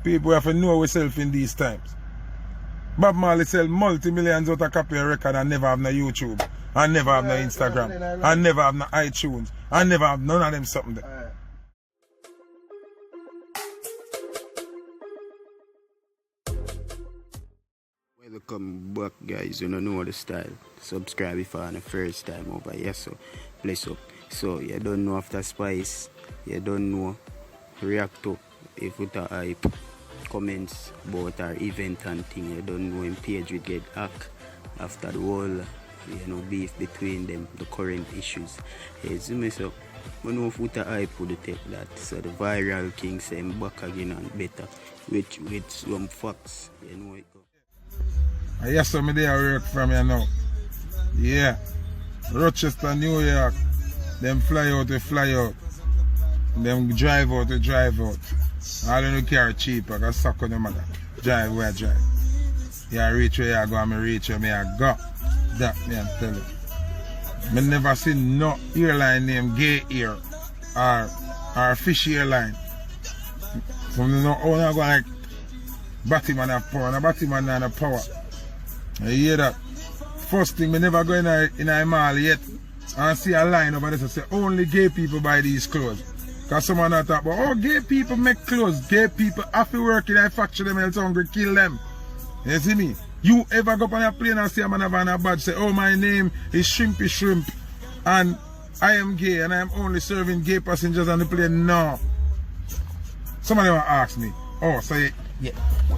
People have to know ourselves in these times. Bob Marley sell multi-millions out of copy a record and never have no YouTube. And never have no Instagram. And never have no iTunes. And never have none of them something there. Welcome back, guys. You don't know the style. Subscribe if you're the first time over here. So bless up. So you don't know after Spice. You don't know. React to if Foota Hype comments about our event and thing. You don't know when page will get hacked after the whole beef between them, the current issues. Hey, zoom this up. I know Foota Hype would take that. So the viral king say I'm back again and better with some facts. You know it go. Yes, so me there work from here now. Yeah. Rochester, New York. Them fly out, they fly out. Them drive out, they drive out. All in the car cheap, I got suck on the mother. Drive where I drive. Yeah, reach where I go, and me reach where I go. That me I'm telling you. Me never seen no airline named Gay Air or Fish Airline. So me know how I go like Batman have power, and Batman have power. You hear that? First thing, me never go in a mall yet and see a line over there that say only gay people buy these clothes. Because someone not talk about, oh, gay people make clothes. Gay people have to work in a factory, them else hungry, kill them. You see me? You ever go up on a plane and see a man have on a badge say, oh, my name is Shrimpy Shrimp and I am gay and I am only serving gay passengers on the plane? No. Somebody will ask me, oh, so yeah,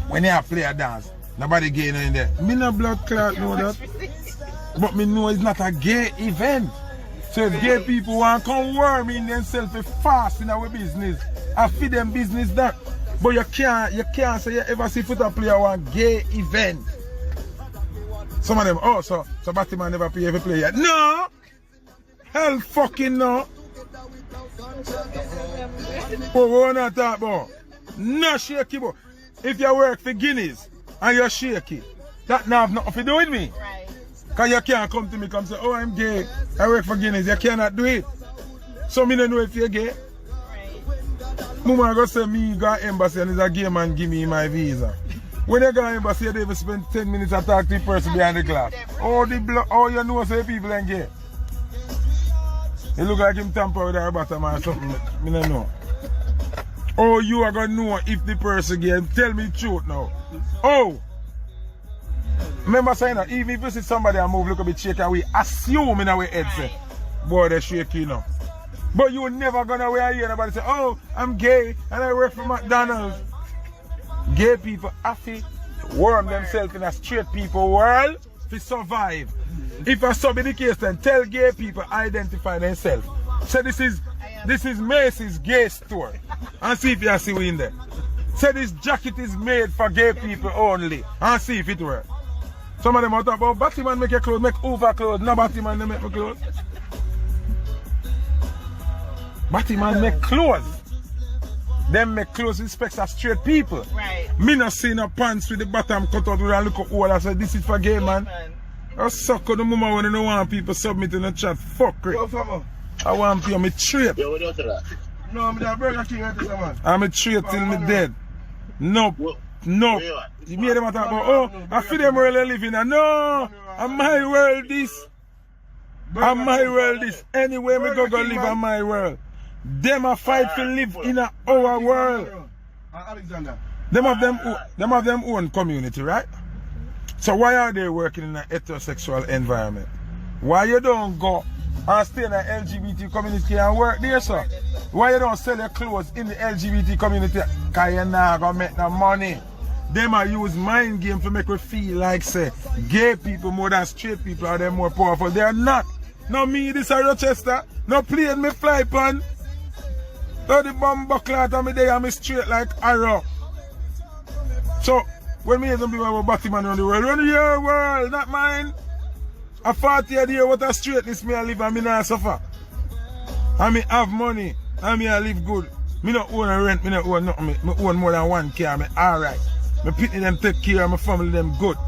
when you play a dance, nobody gay in there. Me no blood clot know that. But me know it's not a gay event. So if gay people want to come worm in themselves fast in our business, I feed them business that. But you can't say you ever see Foota play one gay event. Some of them, oh, so Batman never play every play yet. No! Hell fucking no! Oh, what not talk about? No Shaky, but if you work for Guineas and you're Shaky, that now have nothing to do with me. Right. Because you can't come to me and say, oh, I'm gay, I work for Guineas. You cannot do it. So me don't know if you're gay. Right. Mama go say me go to embassy and is a gay man give me my visa. When you go to embassy, you don't even spend 10 minutes to talk to the person behind the glass. Oh, you know say people ain't gay. It look like him tamper with her bottom or something. Me don't know. Oh, you are going to know if the person gay. Tell me the truth now. Oh! Remember saying that even if you see somebody and move look a bit shaky, we assume in our head say, boy, they're shaky now. But you're never gonna wear here nobody say, oh, I'm gay and I work for McDonald's. Gay people have to worm themselves in a straight people world to survive. If that's so be the case, then tell gay people identify themselves. So this is Macy's gay store. And see if you see we in there. Say this jacket is made for gay people only. And see if it works. Some of them are talking about Batman make your clothes, make over clothes. No Batman they make my clothes. Batman make clothes. Them make clothes with specs of straight people. Right. Me not see no pants with the bottom cut out with a look at all. I said this is for gay man. I suck on the mama when I don't want people submit in the chat. Fuck it. I want to be a trade. Yo, what do you that? No, I'm a Burger King right there, man. I'm a trade till me dead. Nope. No. You made them talk about, oh, I feel them really living. No, I'm my world this. I'm my world this. Anyway, me go live in my world. Them a fight to live in our world. Them have them own community, right? So why are they working in an heterosexual environment? Why you don't go and stay in the LGBT community and work there, sir? Why you don't sell your clothes in the LGBT community? Because you're not going to make no money. Them are use mind game to make me feel like, say, gay people more than straight people are they more powerful. They are not. No me, this is Rochester. No plane me fly pan. No the bomb buckle out of me there and me straight like arrow. So, when me hear some people about Batman around the world, run your world, not mine. A 40 a year, what a straightness me I live and me not suffer. And me have money, and me I live good. Me not own a rent, me not own nothing. Me own more than one car, me alright. Me pitney them take care of my family them good.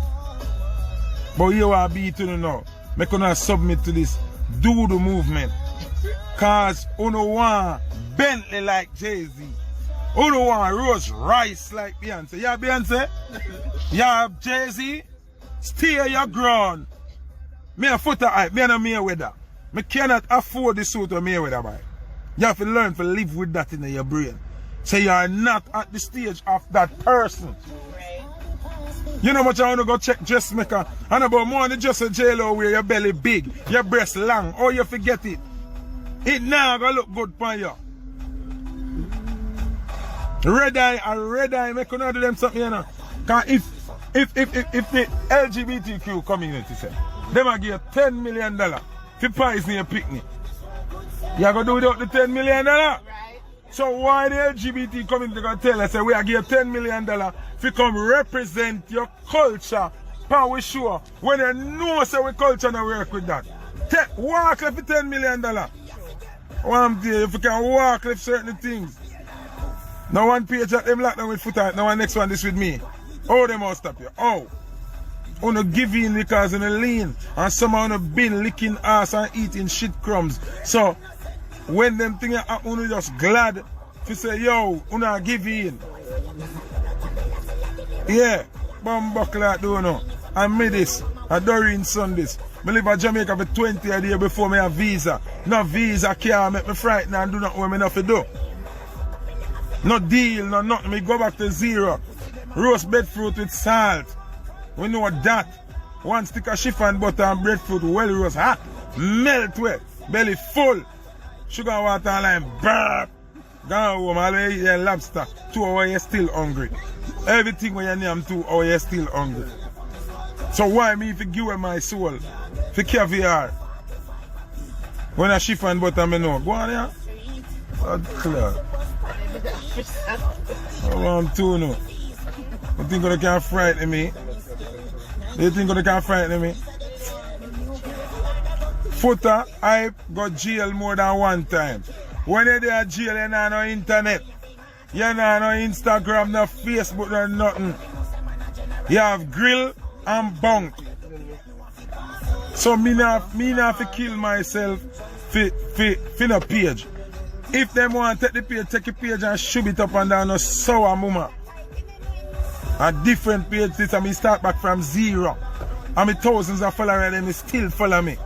But here I be to you now. Me gonna submit to this do the movement. Cause uno want Bentley like Jay-Z. Who don't want roast rice like Beyonce? Yeah, Beyonce? Yeah, Jay-Z? Stay your ground. Me a Foota Hype, me and a Mayweather. Me cannot afford the suit of Mayweather, boy. You have to learn to live with that in your brain. So you are not at the stage of that person. You know much I want to go check dressmaker. And about more than just a J-Lo where your belly big, your breast long. Oh, you forget it. It now gonna look good for you. Red eye, make another them something, you know. Cause if the LGBTQ community say, they might give you $10 million to poison your picnic. You gonna do without the $10 million? Right. So why the LGBT community gonna tell us that we are give you $10 million to come represent your culture? How we sure when they know say we culture not work with that. Walk left for $10 million. One day if you can walk left certain things. Now one page at them lockdown with Foota Hype, now one next one this with me. Oh, they must stop you. Oh. Wanna give in because in a lean and some wanna been licking ass and eating shit crumbs. So when them things happen, you just glad to say, yo, wanna give in. Yeah, bomb buckle I don't know. I made this, I Doreen Sundays. I live in Jamaica for 20 a year before me have visa. No visa can't make me frightened and do nothing what me have to do. No deal, no nothing. Me go back to zero. Roast breadfruit with salt. We know that. One stick of chiffon butter and breadfruit well roast hot. Melt wet. Belly full. Sugar, water and lime. Burp. Go home. I'll eat your lobster. 2 hours you're still hungry. Everything when you name 2 hours you're still hungry. So why me if you give away my soul? For caviar. When I chiffon butter me know. Go on here. That's clear. I want to know. You think they can't frighten me? You think they can't frighten me? Foota Hype got jail more than one time. When you're there jail, you know no internet. You know no Instagram, no Facebook, no nothing. You have grill and bunk. So me not to kill myself for no page. If them want to take the page and shove it up and down no sour mama. A different page this and me start back from zero. And me thousands of followers and they still follow me.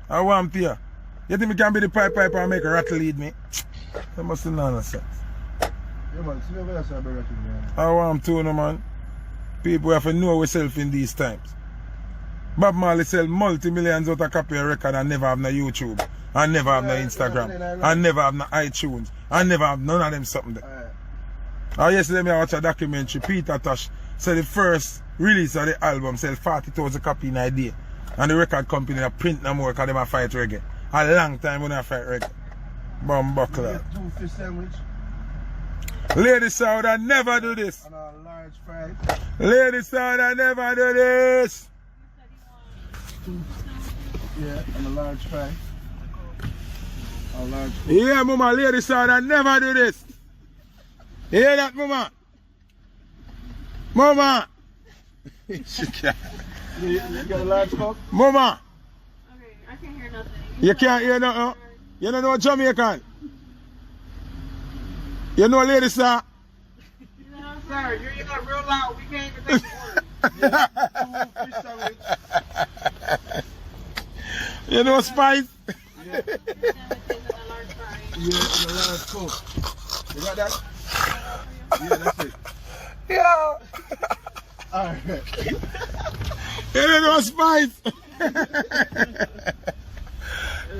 I want to hear. You think me can be the pipe and make a rat lead me? That must be nonsense. Yeah, man, see me else, man. I want to know, man. People have to know ourselves in these times. Bob Marley sell multi-millions out of copy of record and never have no YouTube. And never have no Instagram. And never have no iTunes. And never have none of them something there. Yesterday I watched a documentary. Peter Tosh said the first release of the album sell 40,000 copies in a day. And the record company that print no more because they might fight reggae. A long time when I fight reggae. Bomb buckler. 2 fish sandwich. Lady Sound, I never do this. And a large fry. Lady Sound, I never do this. Yeah, and a large fry. A large fry. Yeah, mama, Lady Sound, I never do this. You hear that, mama? Mama! You got a large cup? Mama! Okay, I can't hear nothing. You can't hear nothing? You don't know Jamaican? You know Lady Star? No, sir, you're not real loud. We can't even take the word. 2 fish sandwich. You know Spice? Yeah. Yeah, and a large cup. You got that? Yeah, that's it. Yeah. Alright. You don't know Spice?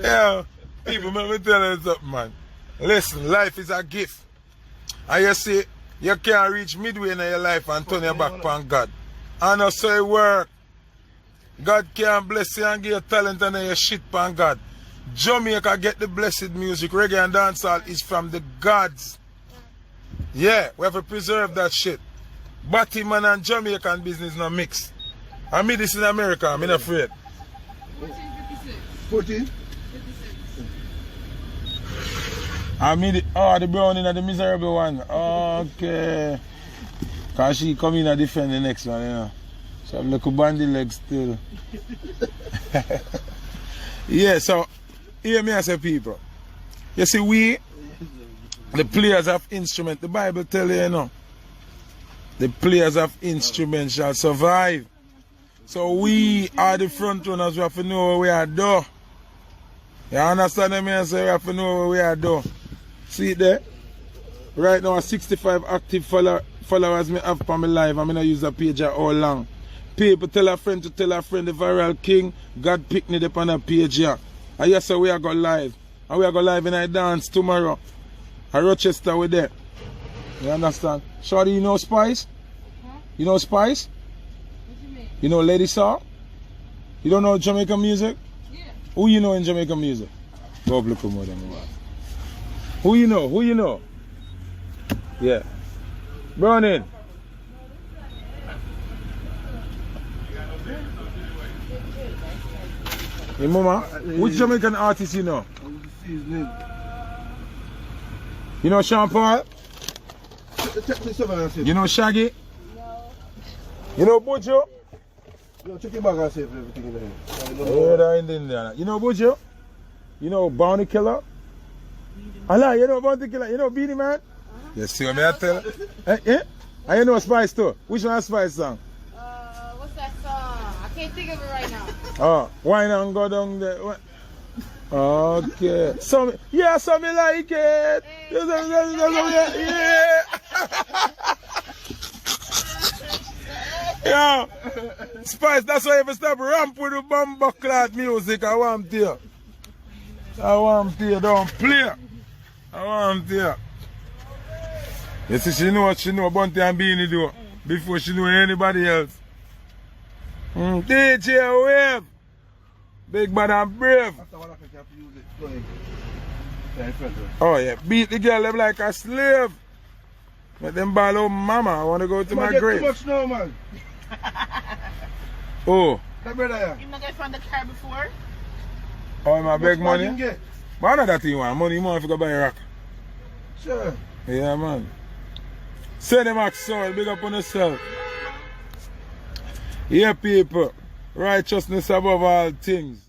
Yeah. People, let me tell you something, man. Listen, life is a gift. And you see, you can't reach midway in your life and turn your back on God. And also it work. God can bless you and give you talent and your shit on God. Jamaica get the blessed music. Reggae and dancehall is from the gods. Yeah, we have to preserve that shit. Batman and Jamaican business not mix. I mean this in America, I'm not afraid. 14? I mean the brownie and the miserable one. Okay. Cause she come in and defend the next one, you know. So I'm like a bandy leg still. Yeah, so hear me as a people. You see, The players of instrument, the Bible tell you, you know. The players of instruments shall survive. So we are the front runners, we have to know what we are doing. You understand what I mean? So we have to know what we are doing. See it there? Right now, 65 active followers me have on my live. I'm going to use a page all long. People tell a friend to tell a friend, the viral king, God pick me up on a page here. And yes, so we are going live. And we are going live in a dance tomorrow. At Rochester with there. You understand? Shorty, you know Spice? Huh? You know Spice? What you mean? You know Lady Saw? You don't know Jamaican music? Yeah. Who you know in Jamaican music? Go look more than what. Who you know? Who you know? Yeah. Browning. Hey mama, which Jamaican artist you know? You know Sean Paul? You know Shaggy? No. You know Bojo? No, check your bag and save everything in there. You know Bojo? You know Bounty Killer? Allah, you know Bounty Killer? You know Beanie Man? You see what I tell? Eh? And you know Spice too? Which one is Spice song? What's that song? I can't think of it right now. Oh, why not go down there? What? Okay. So me like it. Yeah. Yeah. Spice, that's why if I stop ramp with the bumper cloth music, I want to hear. Don't play. I want to hear. You see, she know what she know, Bunty and Beanie do before she know anybody else. DJ Wave. Big bad and brave. Oh yeah, beat the girl them like a slave. Let them ball out mama. I want to go to my grave. Too much now, man. Oh. That brother, You not get from the car before? Oh, my beg money? Get? But I know that you want. Money, you want to go buy a rock. Sure. Yeah, man. Send them axe soul, big up on yourself. Yeah, people. Righteousness above all things.